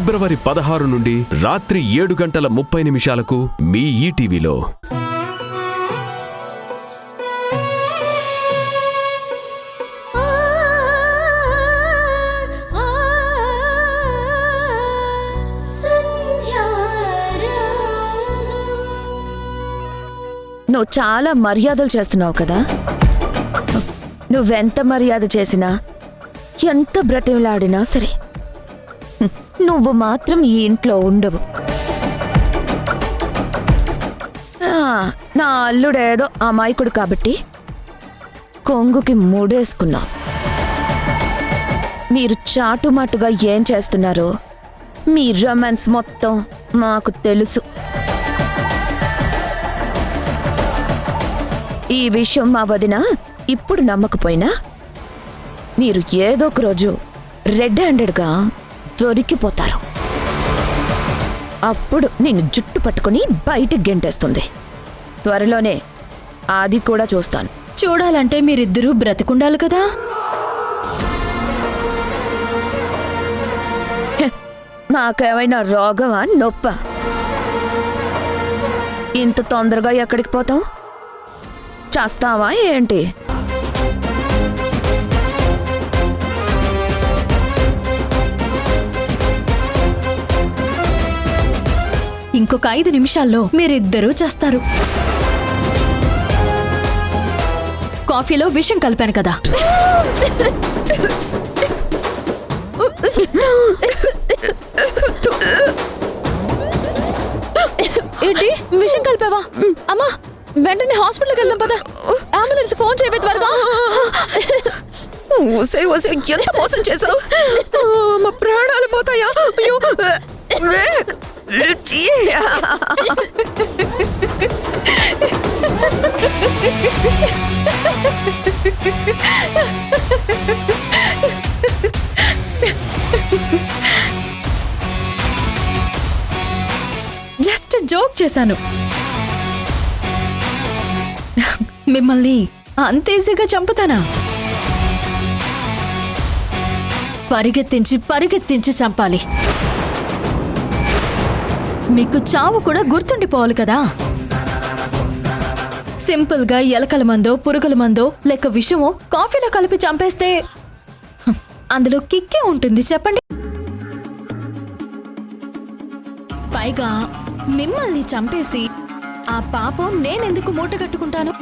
ఫిబ్రవరి 16 నుండి రాత్రి 7:30 మీ ఈటీవీలో. నువ్వు చాలా మర్యాదలు చేస్తున్నావు కదా. నువ్వెంత మర్యాద చేసినా, ఎంత బ్రతిమలాడినా సరే, నువ్వు మాత్రం ఈ ఇంట్లో ఉండవు. నా అల్లుడేదో అమాయకుడు కాబట్టి కొంగుకి మూడేసుకున్నావు. మీరు చాటుమాటుగా ఏం చేస్తున్నారో మీ రొమాన్స్ మొత్తం మాకు తెలుసు. ఈ విషయం మా వదిన ఇప్పుడు నమ్మకపోయినా మీరు ఏదో ఒక రోజు రెడ్ హ్యాండెడ్గా దొరికిపోతారు. అప్పుడు నిన్ను జుట్టు పట్టుకుని బయటికి గెంటేస్తుంది. త్వరలోనే అది కూడా చూస్తాను. చూడాలంటే మీరిద్దరూ బ్రతికుండాలి కదా. మాకేమైనా రోగమా, నొప్ప? ఇంత తొందరగా ఎక్కడికి పోతావు? చేస్తావా ఏంటి? ఇంకొక 5 నిమిషాల్లో మీరిద్దరూ చేస్తారు. కాఫీలో విషం కలిపాను కదా. ఏంటి విషం కలిపావా? అమ్మా, వెంటనే హాస్పిటల్కి వెళ్దాం పదా. అంబులెన్స్ ఫోన్ చేయవే త్వరగా. ఎంత మోసం చేసావు! మా ప్రాణాలు పోతాయా? అయ్యో, జస్ట్ జోక్ చేశాను. మిమ్మల్ని అంత ఈజీగా చంపుతానా? పరిగెత్తించి పరిగెత్తించి చంపాలి. మీకు చావు కూడా గుర్తుండిపోవాలి కదా. సింపుల్ గా ఎలకల మందో, పురుగుల మందో, లేక విషమో కాఫీలో కలిపి చంపేస్తే అందులో కిక్కే ఉంటుంది చెప్పండి. పైగా మిమ్మల్ని చంపేసి ఆ పాపం నేనెందుకు మూట కట్టుకుంటాను?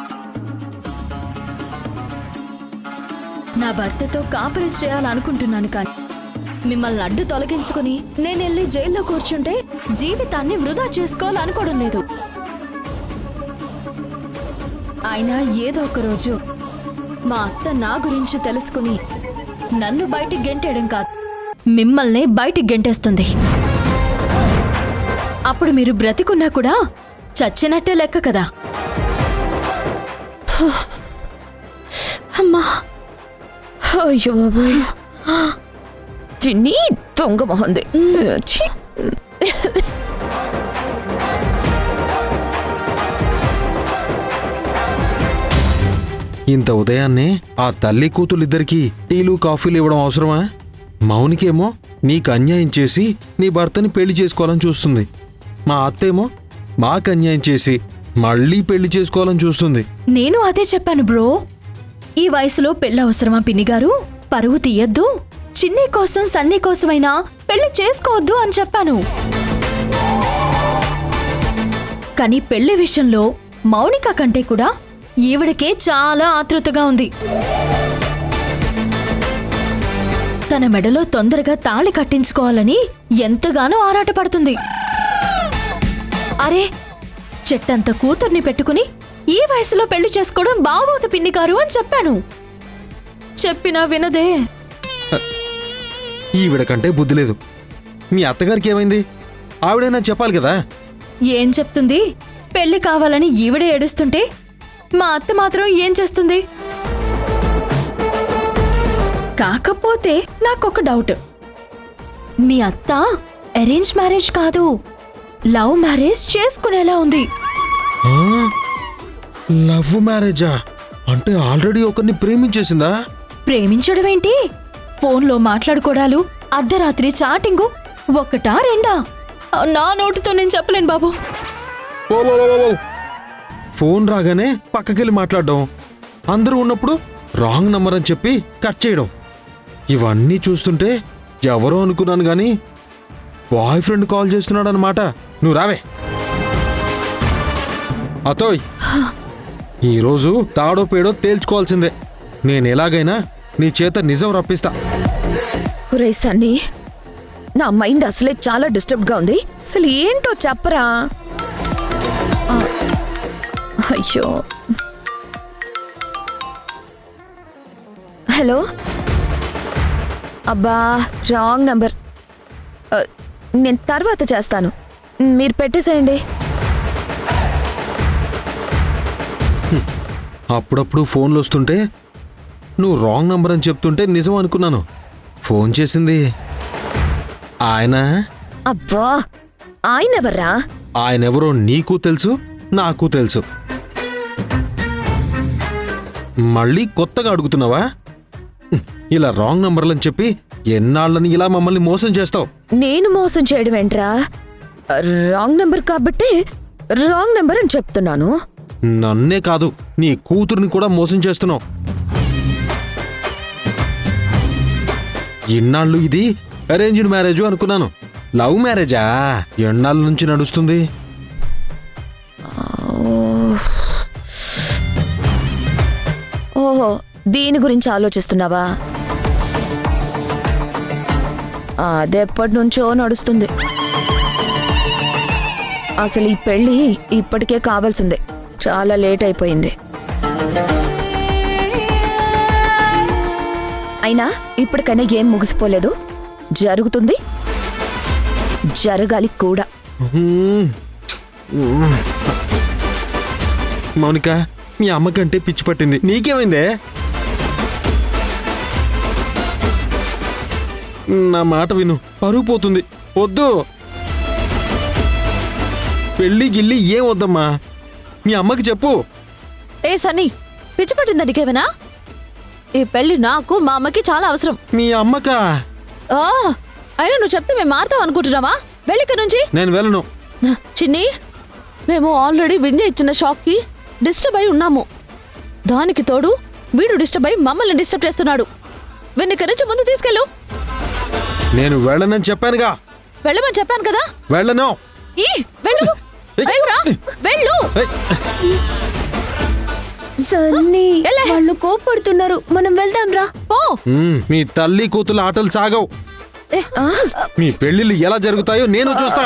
నా భర్తతో కాపురం చేయాలనుకుంటున్నాను, కానీ మిమ్మల్ని అడ్డు తొలగించుకుని నేనెళ్ళి జైల్లో కూర్చుంటే జీవితాన్ని వృధా చేసుకోవాలనుకోవడం లేదు. అయినా ఏదో ఒక రోజు మా అత్త నా గురించి తెలుసుకుని నన్ను బయటికి గెంటేయడం కాదు, మిమ్మల్ని బయటికి గెంటేస్తుంది. అప్పుడు మీరు బ్రతికున్నా కూడా చచ్చినట్టే లెక్క కదా. అమ్మా, అయ్యో బాబాయ్, తిని దొంగ మొహంది. ఇంత ఉదయాన్నే ఆ తల్లి కూతులిద్దరికీ టీలు కాఫీలు ఇవ్వడం అవసరమా? మౌనికేమో నీకు అన్యాయం చేసి నీ భర్తని పెళ్లి చేసుకోవాలని చూస్తుంది. మా అత్తేమో మాకు అన్యాయం చేసి మళ్ళీ పెళ్లి చేసుకోవాలని చూస్తుంది. నేను అదే చెప్పాను బ్రో. ఈ వయసులో పెళ్ళవసరమా పిన్నిగారు? పరువు తీయద్దు, చిన్ని కోసం సన్నీ కోసమైనా పెళ్లి చేసుకోవద్దు అని చెప్పాను. కానీ పెళ్లి విషయంలో మౌనిక కంటే కూడా ఈవిడకే చాలా ఆతృతగా ఉంది. తన మెడలో తొందరగా తాళి కట్టించుకోవాలని ఎంతగానో ఆరాటపడుతుంది. అరే, చెట్టంత కూతుర్ని పెట్టుకుని ఈ వయసులో పెళ్లి చేసుకోవడం బాగోదు పిన్నిగారు అని చెప్పాను. చెప్పినా వినదే. ఈవిడకంటే బుద్ధి లేదు. మీ అత్తగారికి ఏమైంది? ఆవిడైనా చెప్పాలి కదా. ఏం చెప్తుంది? పెళ్లి కావాలని ఈవిడే ఏడుస్తుంటే మా అత్త మాత్రం ఏం చేస్తుంది? కాకపోతే నాకొక డౌట్. మీ అత్త అరేంజ్ మ్యారేజ్ కాదు, లవ్ మ్యారేజ్ చేసుకునేలా ఉంది. లవ్ మ్యారేజా? అంటే ఆల్రెడీ ఒకరిని ప్రేమించేసిందా? ప్రేమించడం ఏంటి? ఫోన్లో మాట్లాడుకోవడాలు, అర్ధరాత్రి చాటింగు, ఒకటా రెండా? నా నోటితో నేను చెప్పలేను బాబు. ఫోన్ రాగానే పక్కకెళ్ళి మాట్లాడడం, అందరూ ఉన్నప్పుడు రాంగ్ నంబర్ అని చెప్పి కట్ చేయడం, ఇవన్నీ చూస్తుంటే ఎవరో అనుకున్నాను గాని బాయ్ ఫ్రెండ్ కాల్ చేస్తున్నాడు అనమాట. నువ్వు రావే అతోయ్. ఈరోజు తాడో పేడో తేల్చుకోవాల్సిందే. నేను ఎలాగైనా నీ చేత నిజం రప్పిస్తా. ఒరే సన్నీ, నా మైండ్ అసలే చాలా డిస్టర్బ్గా ఉంది. అసలు ఏంటో చెప్పరా. ఆ, అయ్యో. హలో. అబ్బా, రాంగ్ నంబర్. నేను తర్వాత చేస్తాను, మీరు పెట్టేసేయండి. అప్పుడప్పుడు ఫోన్లు వస్తుంటే నువ్వు రాంగ్ నంబర్ అని చెప్తుంటే నిజం అనుకున్నాను. ఫోన్ చేసింది ఆయన. అబ్బా, ఆయన ఎవర్రా? ఆయనెవరో నీకు తెలుసు, నాకు తెలుసు. మళ్ళీ కొత్తగా అడుగుతున్నావా? ఇలా రాంగ్ నంబర్లని చెప్పి ఎన్నాళ్ళని ఇలా మమ్మల్ని మోసం చేస్తావు? నేను మోసం చేయడం ఏంట్రా? రాంగ్ నంబర్ కాబట్టి రాంగ్ నంబర్ అని చెప్తున్నాను. నన్నే కాదు, నీ కూతుర్ని కూడా మోసం చేస్తున్నావు. ఇన్నాళ్ళు ఇది అరేంజ్డ్ మ్యారేజ్ అనుకున్నాను. లవ్ మ్యారేజా? ఎన్నాళ్ళ నుంచి నడుస్తుంది? ఓహో, దీని గురించి ఆలోచిస్తున్నావా? అదెప్పటి నుంచో నడుస్తుంది. అసలు ఈ పెళ్ళి ఇప్పటికే కావాల్సిందే. చాలా లేట్ అయిపోయింది. అయినా ఇప్పటికైనా ఏం ముగిసిపోలేదు. జరుగుతుంది, జరగాలి కూడా. మౌనిక, మీ అమ్మకంటే పిచ్చి పట్టింది. నీకేమైందే? నా మాట విను, పరుగు పోతుంది. వద్దు, పెళ్ళి గిల్లి ఏం వద్దమ్మా. మీ అమ్మకి చెప్పు. ఏ సన్నీ, పిచ్చి పట్టిందా నీకేమైనా? ఈ పెళ్లి నాకు మా అమ్మకి చాలా అవసరం. మీ అమ్మకా? అయినా నువ్వు చెప్తే మేము మారుతాం అనుకుంటున్నావా? వెళ్ళిక నుంచి. నేను వెళ్ళను. చిన్ని, మేము ఆల్రెడీ వింజ ఇచ్చిన షాక్ కి డిస్టర్బ్ అయి ఉన్నాము. దానికి తోడు వీడు డిస్టర్బ్ అయి మమ్మల్ని డిస్టర్బ్ చేస్తున్నాడు. వీడికి నుంచి ముందు తీసుకెళ్ళు. నేను వెళ్ళనని చెప్పానుగా. వెళ్ళమని చెప్పాను కదా. వెళ్ళను. వెళ్ళు, వెళ్ళురా, వెళ్ళు. సన్నీ, వాళ్ళు కోపడుతున్నారు, మనం వెళ్దాం రా. పో. మీ తల్లి కూతుల ఆటలు సాగవు. మీ పెళ్లిళ్ళు ఎలా జరుగుతాయో నేను చూస్తా.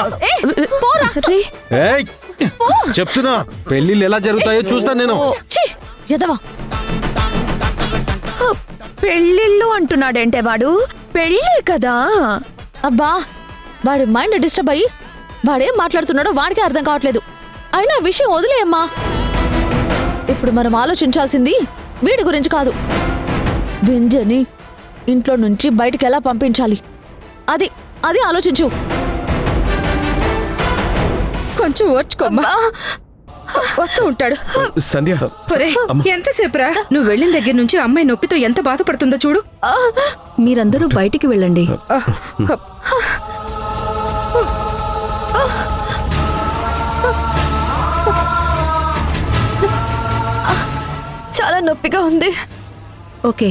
ఏయ్, చెప్తున్నా, పెళ్లిళ్ళు ఎలా జరుగుతాయో చూస్తా నేను. ఎదవా, పెళ్ళిళ్ళు అంటున్నాడంటే వాడు. పెళ్ళే కదా. అబ్బా, వాడి మైండ్ డిస్టర్బ్ అయ్యి వాడేం మాట్లాడుతున్నాడో వాడికే అర్థం కావట్లేదు. అయినా విషయం వదిలేయమ్మా. ఇప్పుడు మనం ఆలోచించాల్సింది వీడి గురించి కాదు. వింజని ఇంట్లో నుంచి బయటికి ఎలా పంపించాలి, అది అది ఆలోచించు. కొంచెం ఓర్చుకోమ్మా, వస్తూ ఉంటాడు. సంధ్య, ఎంతసేపురా? నువ్వు వెళ్ళిన దగ్గర నుంచి అమ్మాయి నొప్పితో ఎంత బాధపడుతుందో చూడు. మీరందరూ బయటికి వెళ్ళండి. చాలా నొప్పిగా ఉంది. ఓకే.